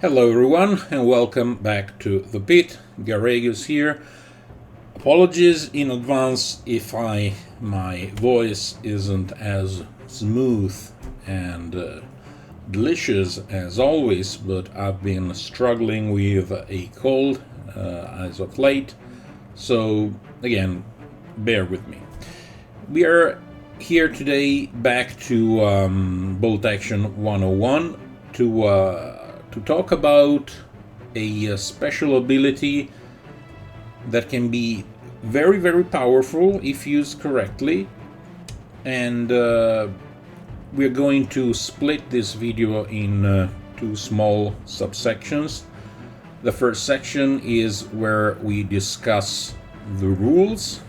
Hello everyone and welcome back to the pit. Garegus here. Apologies in advance if my voice isn't as smooth and delicious as always, but I've been struggling with a cold as of late. So again, bear with me. We are here today back to Bolt Action 101 to talk about a special ability that can be very, very powerful if used correctly. And we're going to split this video in two small subsections. The first section is where we discuss the rules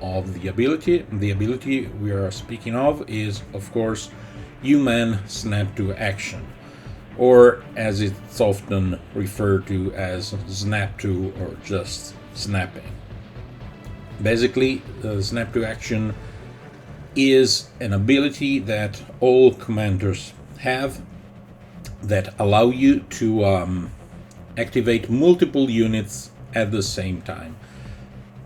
of the ability. The ability we are speaking of is, of course, human snap to action, or as it's often referred to as snap to or just snapping. Basically, snap to action is an ability that all commanders have that allow you to activate multiple units at the same time.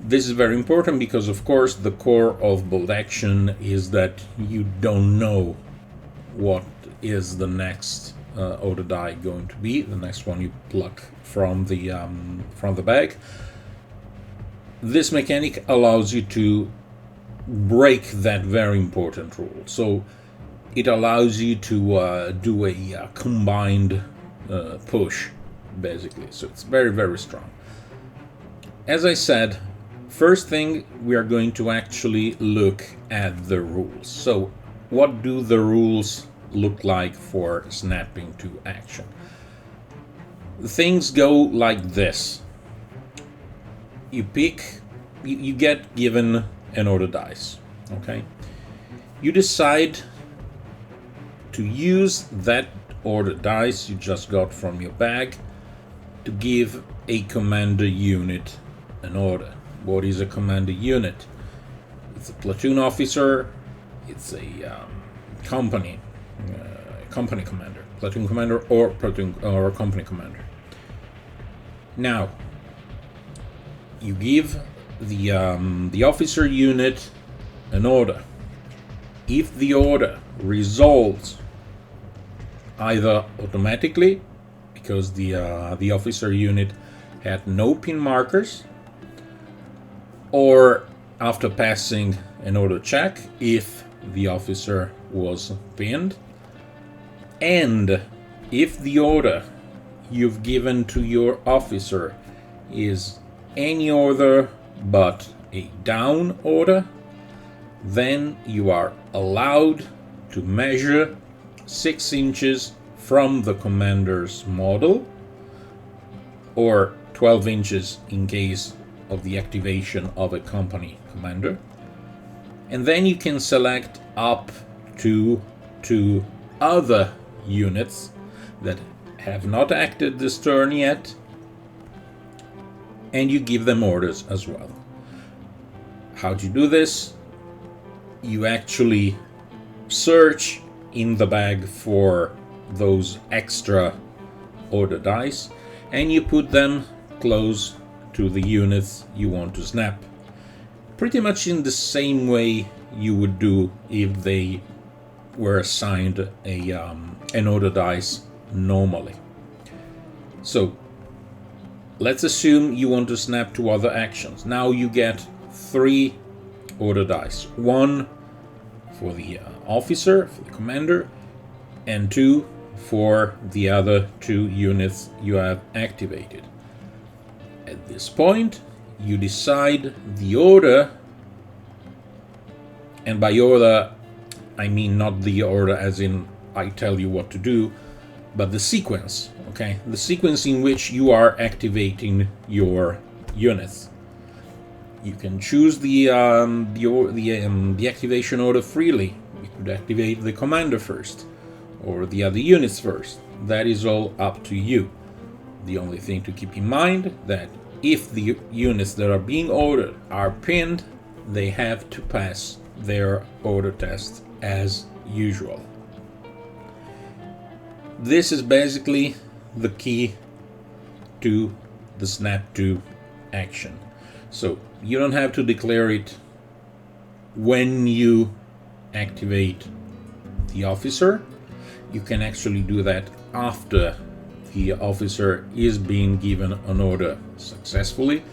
This is very important because, of course, the core of bolt action is that you don't know what is the next order die going to be, the next one you pluck from the bag. This mechanic allows you to break that very important rule. So it allows you to do a combined push, basically. So it's very, very strong. As I said, first thing, we are going to actually look at the rules. So what do the rules look like for snapping to action? Things go like this. You get given an order dice, okay? You decide to use that order dice you just got from your bag to give a commander unit an order. What is a commander unit? It's a platoon officer, it's a company commander, platoon commander, or company commander. Now, you give the officer unit an order. If the order resolves either automatically, because the officer unit had no pin markers, or after passing an order check if the officer was pinned, and if the order you've given to your officer is any order but a down order, then you are allowed to measure 6 inches from the commander's model, or 12 inches in case of the activation of a company commander. And then you can select up to 2 other units that have not acted this turn yet, and you give them orders as well. How do you do this? You actually search in the bag for those extra order dice, and you put them close to the units you want to snap. Pretty much in the same way you would do if they were assigned an order dice normally. So let's assume you want to snap to other actions. Now you get 3 order dice. 1 for the officer, for the commander, and 2 for the other 2 units you have activated. At this point, you decide the order, and by order, I mean not the order as in I tell you what to do, but the sequence, okay? The sequence in which you are activating your units. You can choose the activation order freely. You could activate the commander first, or the other units first. That is all up to you. The only thing to keep in mind that if the units that are being ordered are pinned, they have to pass their order test as usual. This is basically the key to the snap to action. So you don't have to declare it when you activate the officer. You can actually do that after the officer is being given an order successfully.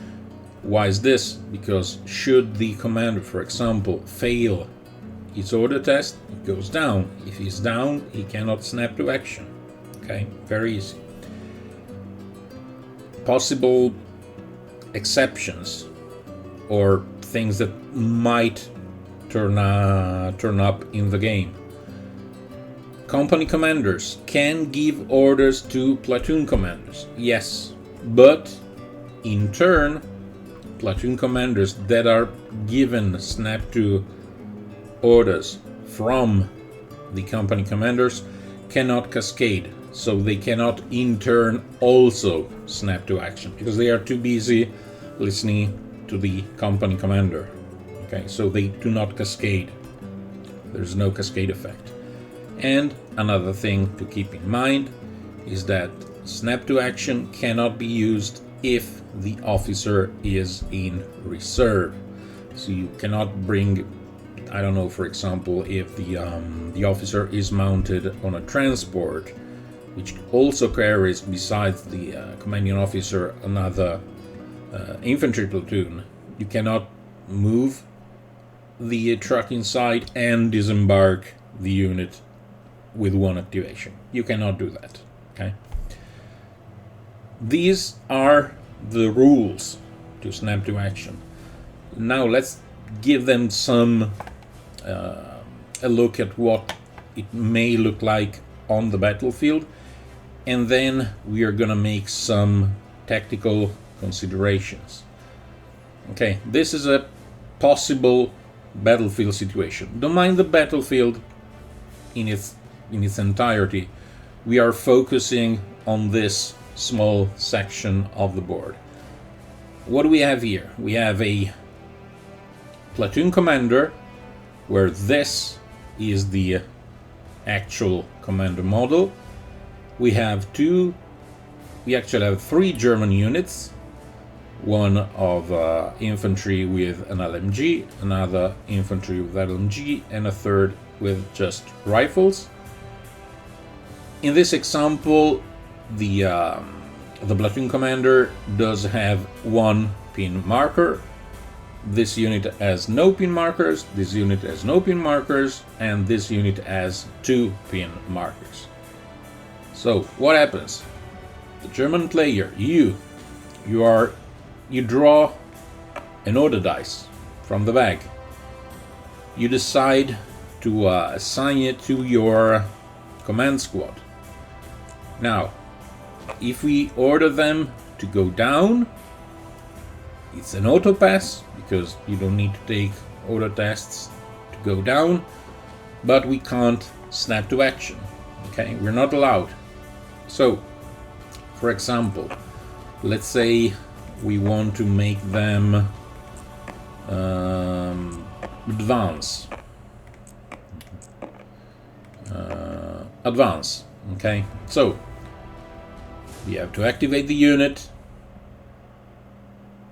Why is this? Because should the commander, for example, fail its order test, it goes down. If he's down, he cannot snap to action. Okay, very easy. Possible exceptions or things that might turn up in the game. Company commanders can give orders to platoon commanders, yes, but in turn, platoon commanders that are given snap to orders from the company commanders cannot cascade, so they cannot in turn also snap to action because they are too busy listening to the company commander. Okay, so they do not cascade. There's no cascade effect. And another thing to keep in mind is that snap to action cannot be used if the officer is in reserve. So you cannot bring, I don't know, for example, if the officer is mounted on a transport, which also carries, besides the commanding officer, another infantry platoon, you cannot move the truck inside and disembark the unit with one activation. You cannot do that. Okay. These are the rules to snap to action. Now let's give them some a look at what it may look like on the battlefield, and then we are gonna make some tactical considerations. Okay, this is a possible battlefield situation. Don't mind the battlefield in its entirety. We are focusing on this small section of the board. What do we have here? We have a platoon commander, where this is the actual commander model. We actually have 3 German units, one of infantry with an LMG, another infantry with LMG, and a third with just rifles. In this example, the platoon commander does have 1 pin marker. This unit has no pin markers, this unit has no pin markers, and this unit has 2 pin markers. So what happens? The German player, you draw an order dice from the bag. You decide to assign it to your command squad. Now, if we order them to go down, it's an auto pass because you don't need to take order tests to go down, but we can't snap to action. Okay, we're not allowed. So, for example, let's say we want to make them advance. Okay, so we have to activate the unit.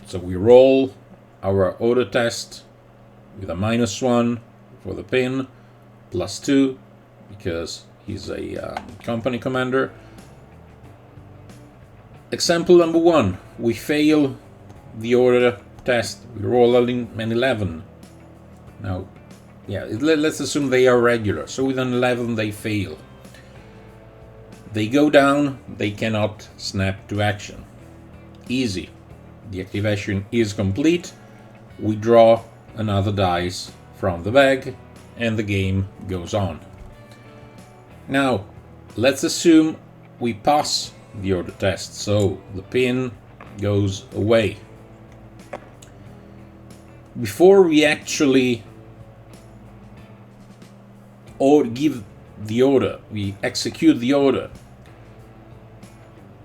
So we roll our order test with a -1 for the pin, +2 because he's a company commander. Example number 1, we fail the order test. We roll an 11. Now, yeah, let's assume they are regular. So with an 11 they fail. They go down, they cannot snap to action. Easy. The activation is complete. We draw another dice from the bag and the game goes on. Now, let's assume we pass the order test, so the pin goes away. Before we actually give the order, we execute the order,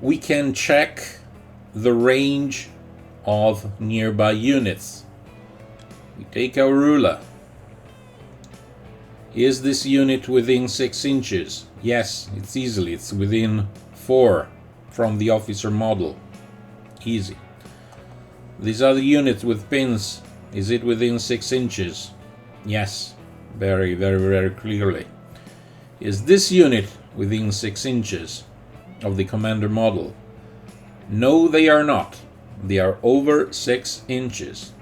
we can check the range of nearby units. We take our ruler. Is this unit within 6 inches? Yes, it's within 4. from the officer model. Easy. These are the units with pins. Is it within 6 inches? Yes, very, very, very clearly. Is this unit within 6 inches of the commander model? No, they are not. They are over 6 inches.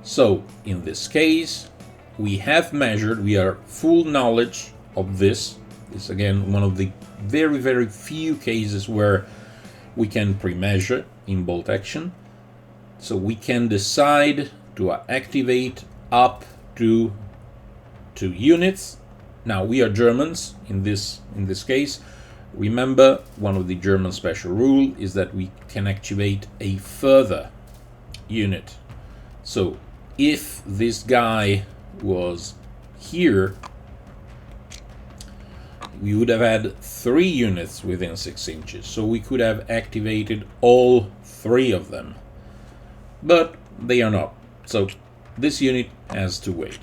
So, in this case, we have measured, we are full knowledge of this. This is again one of the very, very few cases where we can pre-measure in bolt action. So we can decide to activate up to 2 units. Now, we are Germans in this case. Remember, one of the German special rule is that we can activate a further unit. So if this guy was here, we would have had 3 units within 6 inches. So we could have activated all 3 of them. But they are not. So this unit has to wait.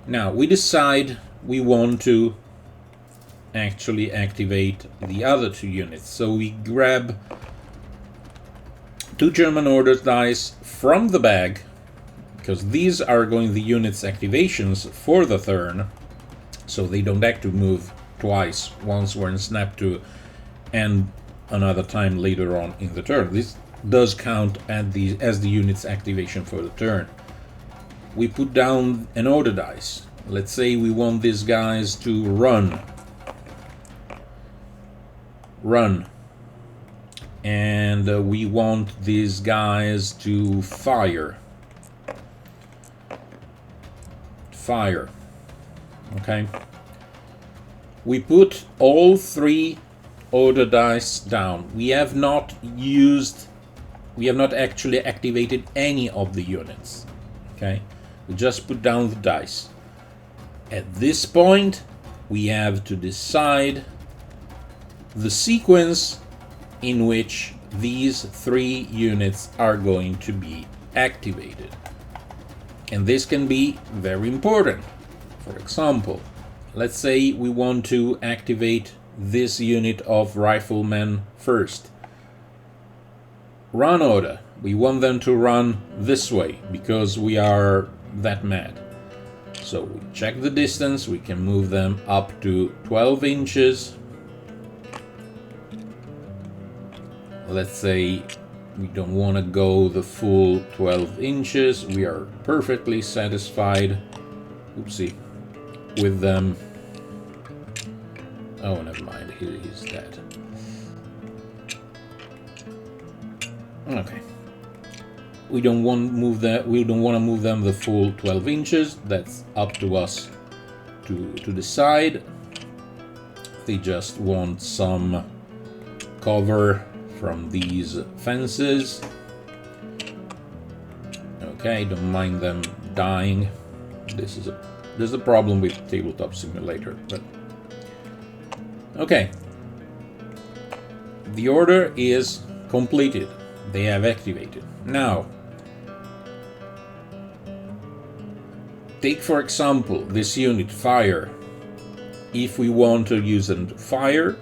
Now we decide we want to actually activate the other 2 units. So we grab 2 German order dice from the bag, because these are going the units activations for the turn, so they don't have to move twice, once we're in snap 2 and another time later on in the turn. This does count as the unit's activation for the turn. We put down an order dice. Let's say we want these guys to run, and we want these guys to fire. Okay, we put all 3 order dice down. We have not actually activated any of the units. Okay, we just put down the dice. At this point, we have to decide the sequence in which these 3 units are going to be activated. And this can be very important. For example, let's say we want to activate this unit of riflemen first. Run order. We want them to run this way because we are that mad. So we check the distance, we can move them up to 12 inches. Let's say we don't want to go the full 12 inches. We are perfectly satisfied, oopsie, with them. Oh, never mind, he's dead. Okay. We don't want to move them the full 12 inches. That's up to us to decide. They just want some cover from these fences. Okay, don't mind them dying. There's a problem with Tabletop Simulator, but okay. The order is completed. They have activated. Now, take for example this unit, fire. If we want to use them to fire,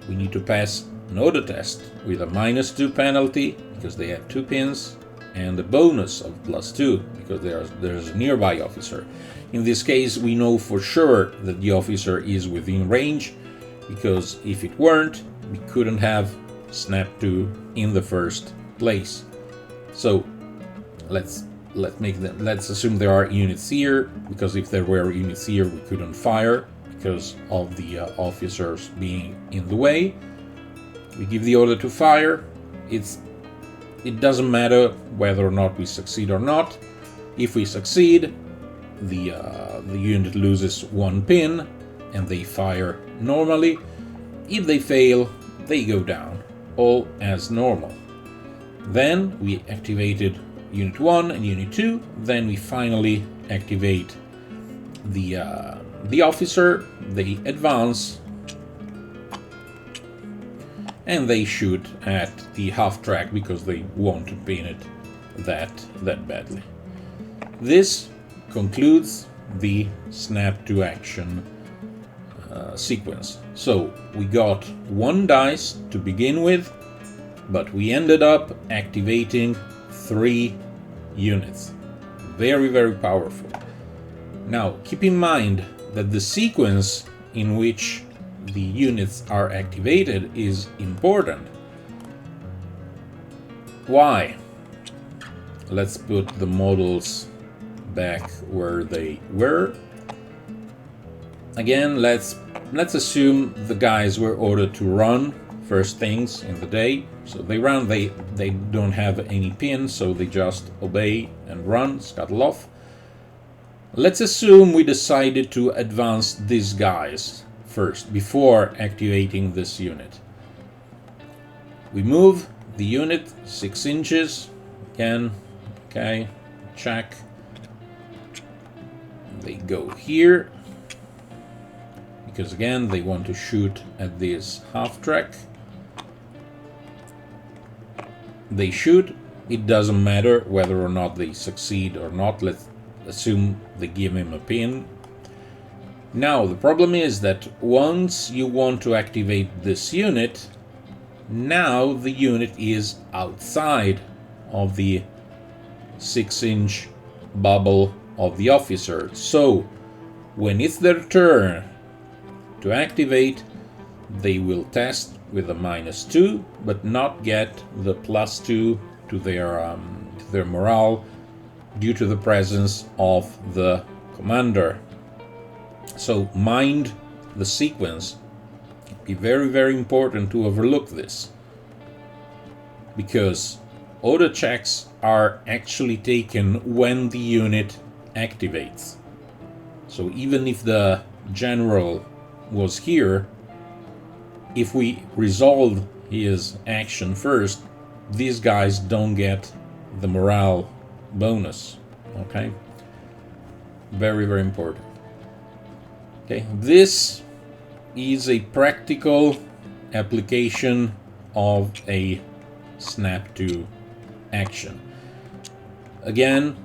we need to pass an order test with a -2 penalty because they have 2 pins, and a bonus of +2 because there's a nearby officer. In this case, we know for sure that the officer is within range, because if it weren't, we couldn't have snap 2 in the first place. So let's assume there are units here, because if there were units here, we couldn't fire because of the officers being in the way. We give the order to fire. It doesn't matter whether or not we succeed or not. If we succeed, the unit loses 1 pin and they fire normally. If they fail, they go down, all as normal. Then we activated Unit 1 and Unit 2. Then we finally activate the officer. They advance and they shoot at the half track because they want to pin it that badly. This concludes the snap to action sequence. So we got 1 dice to begin with, but we ended up activating 3 units. Very, very powerful. Now, keep in mind that the sequence in which the units are activated is important. Why? Let's put the models back where they were. Again, let's assume the guys were ordered to run first things in the day. So they run, they don't have any pin, so they just obey and run, scuttle off. Let's assume we decided to advance these guys first, before activating this unit. We move the unit 6 inches, again, okay, check. They go here, because again, they want to shoot at this half track. They shoot, it doesn't matter whether or not they succeed or not, let's assume they give him a pin. Now, the problem is that once you want to activate this unit, now the unit is outside of the 6-inch bubble of the officer. So, when it's their turn to activate, they will test with a -2, but not get the +2 to their morale due to the presence of the commander. So mind the sequence. It'd be very, very important to overlook this, because auto checks are actually taken when the unit activates. So even if the general was here, if we resolve his action first, these guys don't get the morale bonus. Okay? Very, very important. Okay, this is a practical application of a snap to action. Again,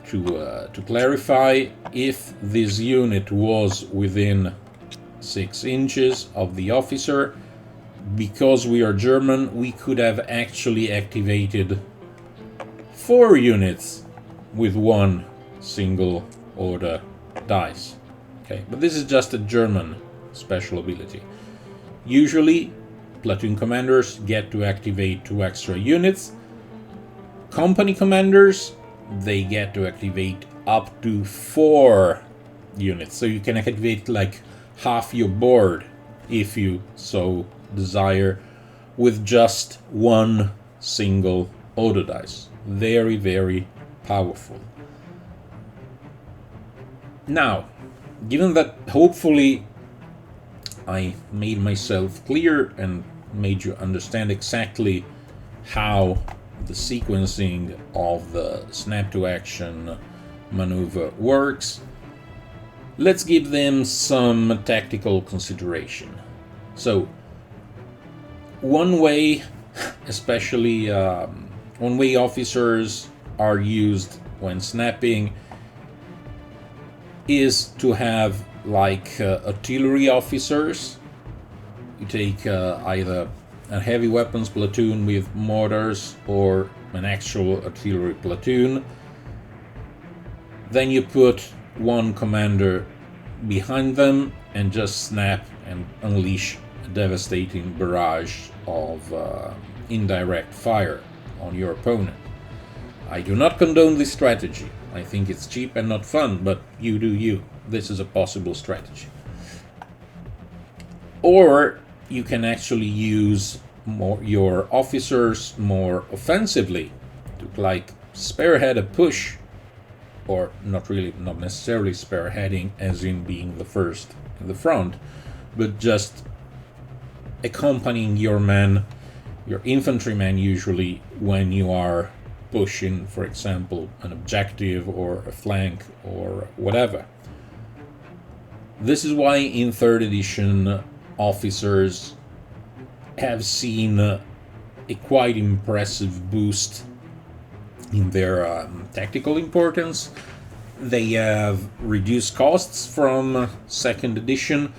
to clarify, if this unit was within 6 inches of the officer, because we are German, we could have actually activated 4 units with 1 single order dice. Okay, but this is just a German special ability. Usually, platoon commanders get to activate 2 extra units. Company commanders, they get to activate up to 4 units. So you can activate like half your board, if you so desire, with just 1 single auto dice. Very, very powerful. Now, given that hopefully I made myself clear and made you understand exactly how the sequencing of the snap to action maneuver works, let's give them some tactical consideration. So, one way, especially one-way officers are used when snapping, is to have like artillery officers. You take either a heavy weapons platoon with mortars or an actual artillery platoon. Then you put 1 commander behind them and just snap and unleash a devastating barrage of indirect fire on your opponent. I do not condone this strategy. I think it's cheap and not fun, but you do you. This is a possible strategy. Or you can actually use your officers more offensively to like spearhead a push, or not necessarily spearheading as in being the first in the front, but just accompanying your men, your infantrymen usually, when you are pushing, for example, an objective or a flank or whatever. This is why in 3rd edition officers have seen a quite impressive boost in their tactical importance. They have reduced costs from 2nd edition,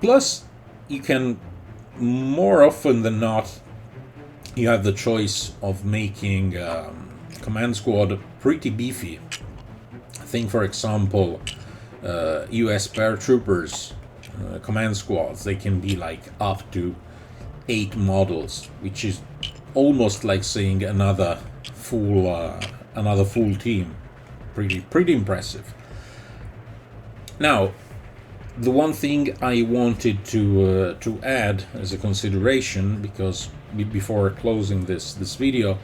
Plus, you can, more often than not, you have the choice of making command squad pretty beefy. Think, for example, US paratroopers command squads. They can be like up to 8 models, which is almost like saying another full team. Pretty impressive. Now, the one thing I wanted to add as a consideration, because before closing this video,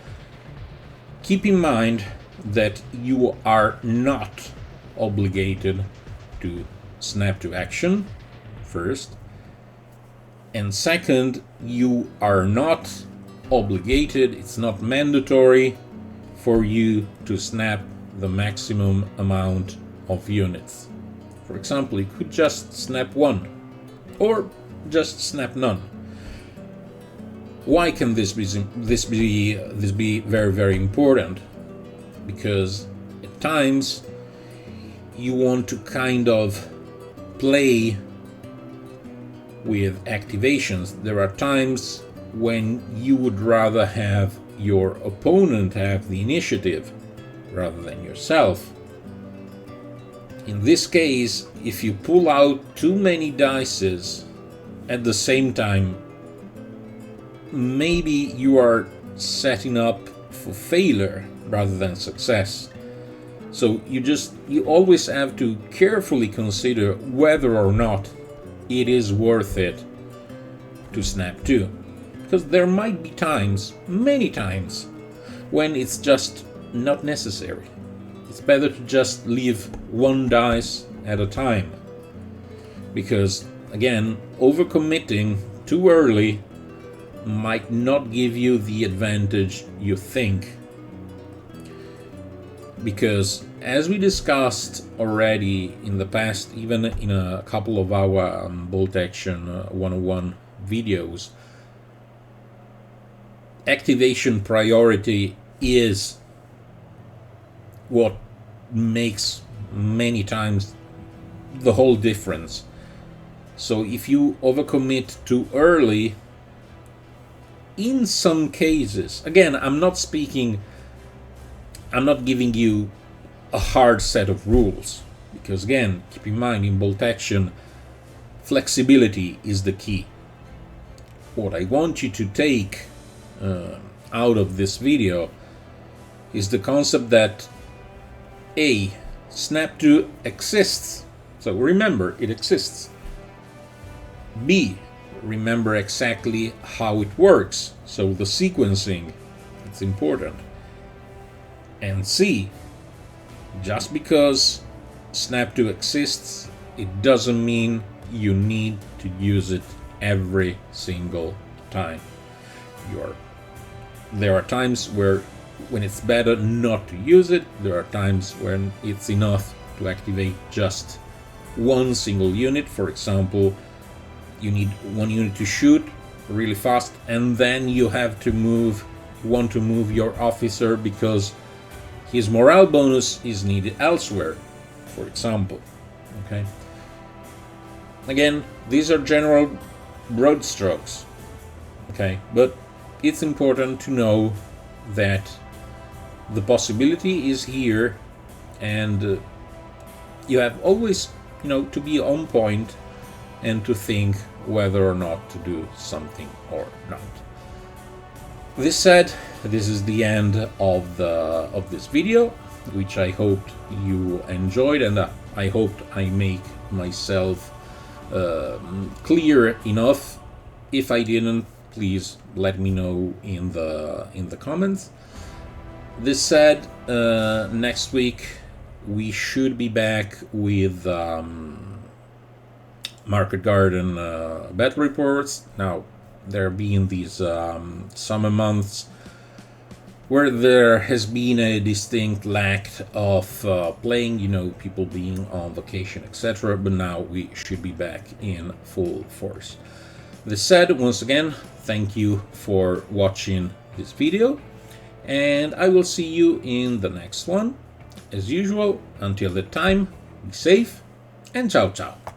keep in mind that you are not obligated to snap to action, first, and second, you are not obligated, it's not mandatory for you to snap the maximum amount of units. For example, you could just snap 1 or just snap none. Why can this be very, very important? Because at times you want to kind of play with activations. There are times when you would rather have your opponent have the initiative rather than yourself. In this case, if you pull out too many dices at the same time, maybe you are setting up for failure rather than success. So you always have to carefully consider whether or not it is worth it to snap 2. Because there might be times, many times, when it's just not necessary. It's better to just leave 1 dice at a time. Because, again, overcommitting too early might not give you the advantage you think. Because, as we discussed already in the past, even in a couple of our bolt action 101 videos, activation priority is what makes many times the whole difference. So if you overcommit too early, in some cases, again, I'm not giving you a hard set of rules, because again, keep in mind, in bolt action, flexibility is the key. What I want you to take out of this video is the concept that A, snap 2 exists, so remember it exists. B, remember exactly how it works, so the sequencing, it's important. And C, just because snap 2 exists, it doesn't mean you need to use it every single time. There are times when it's better not to use it. There are times when it's enough to activate just 1 single unit. For example, you need 1 unit to shoot really fast, and then you want to move your officer because his morale bonus is needed elsewhere, for example. Okay. Again, these are general broad strokes. Okay, but it's important to know that the possibility is here, and you have always, to be on point and to think whether or not to do something or not. This said, this is the end of this video, which I hoped you enjoyed, and I hoped I make myself clear enough. If I didn't, please let me know in the comments. This said, next week we should be back with Market Garden battle reports. Now, there have been these summer months where there has been a distinct lack of playing, people being on vacation, etc. But now we should be back in full force. This said, once again, thank you for watching this video, and I will see you in the next one. As usual, until that time, be safe, and ciao ciao.